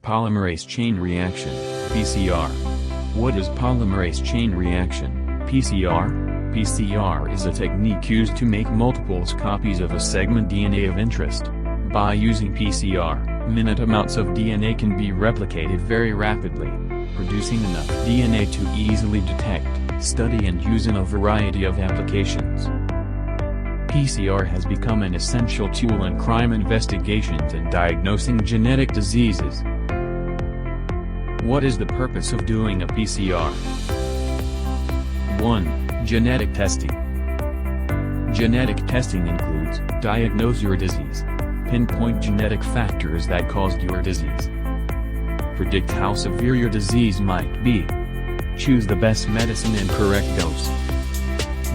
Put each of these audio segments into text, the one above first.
Polymerase chain reaction, PCR. What is polymerase chain reaction, PCR? PCR is a technique used to make multiples copies of a segment DNA of interest. By using PCR, minute amounts of DNA can be replicated very rapidly, producing enough DNA to easily detect, study and use in a variety of applications. PCR has become an essential tool in crime investigations and diagnosing genetic diseases. What is the purpose of doing a PCR? 1. Genetic testing. Genetic testing includes, diagnose your disease. Pinpoint genetic factors that caused your disease. Predict how severe your disease might be. Choose the best medicine and correct dose.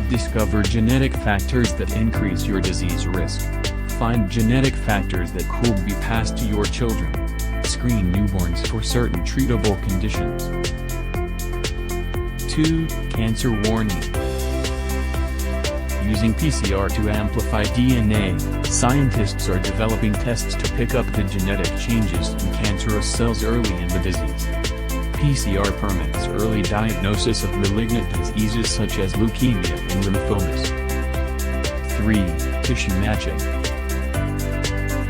Discover genetic factors that increase your disease risk. Find genetic factors that could be passed to your children. Screen newborns for certain treatable conditions. 2. Cancer warning. Using PCR to amplify DNA, scientists are developing tests to pick up the genetic changes in cancerous cells early in the disease. PCR permits early diagnosis of malignant diseases such as leukemia and lymphomas. 3. Tissue matching.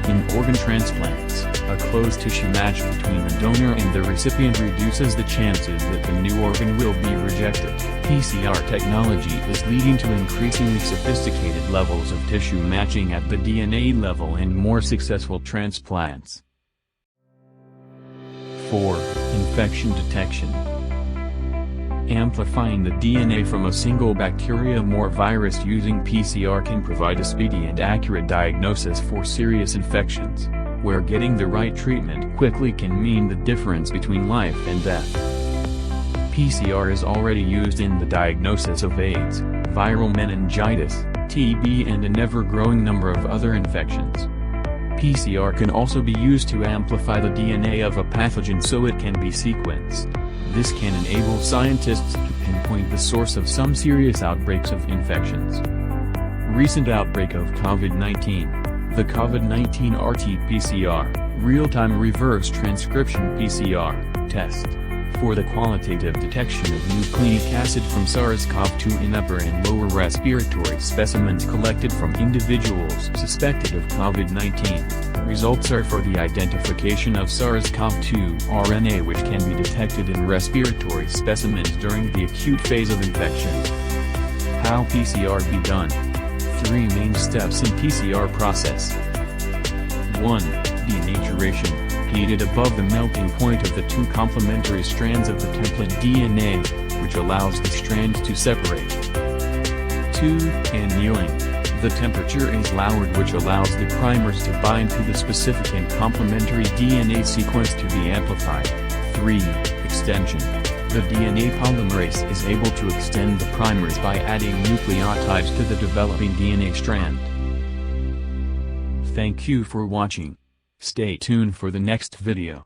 In organ transplants, a close tissue match between the donor and the recipient reduces the chances that the new organ will be rejected. PCR technology is leading to increasingly sophisticated levels of tissue matching at the DNA level and more successful transplants. 4. Infection detection. Amplifying the DNA from a single bacterium or virus using PCR can provide a speedy and accurate diagnosis for serious infections, where getting the right treatment quickly can mean the difference between life and death. PCR is already used in the diagnosis of AIDS, viral meningitis, TB and an ever-growing number of other infections. PCR can also be used to amplify the DNA of a pathogen so it can be sequenced. This can enable scientists to pinpoint the source of some serious outbreaks of infections. Recent outbreak of COVID-19. The COVID-19 RT-PCR, real-time reverse transcription PCR, test, for the qualitative detection of nucleic acid from SARS-CoV-2 in upper and lower respiratory specimens collected from individuals suspected of COVID-19. Results are for the identification of SARS-CoV-2 RNA which can be detected in respiratory specimens during the acute phase of infection. How PCR be done? 3 main steps in PCR process. 1. Denaturation. Heated above the melting point of the 2 complementary strands of the template DNA, which allows the strands to separate. 2. Annealing. The temperature is lowered which allows the primers to bind to the specific and complementary DNA sequence to be amplified. 3. Extension. The DNA polymerase is able to extend the primers by adding nucleotides to the developing DNA strand. Thank you for watching. Stay tuned for the next video.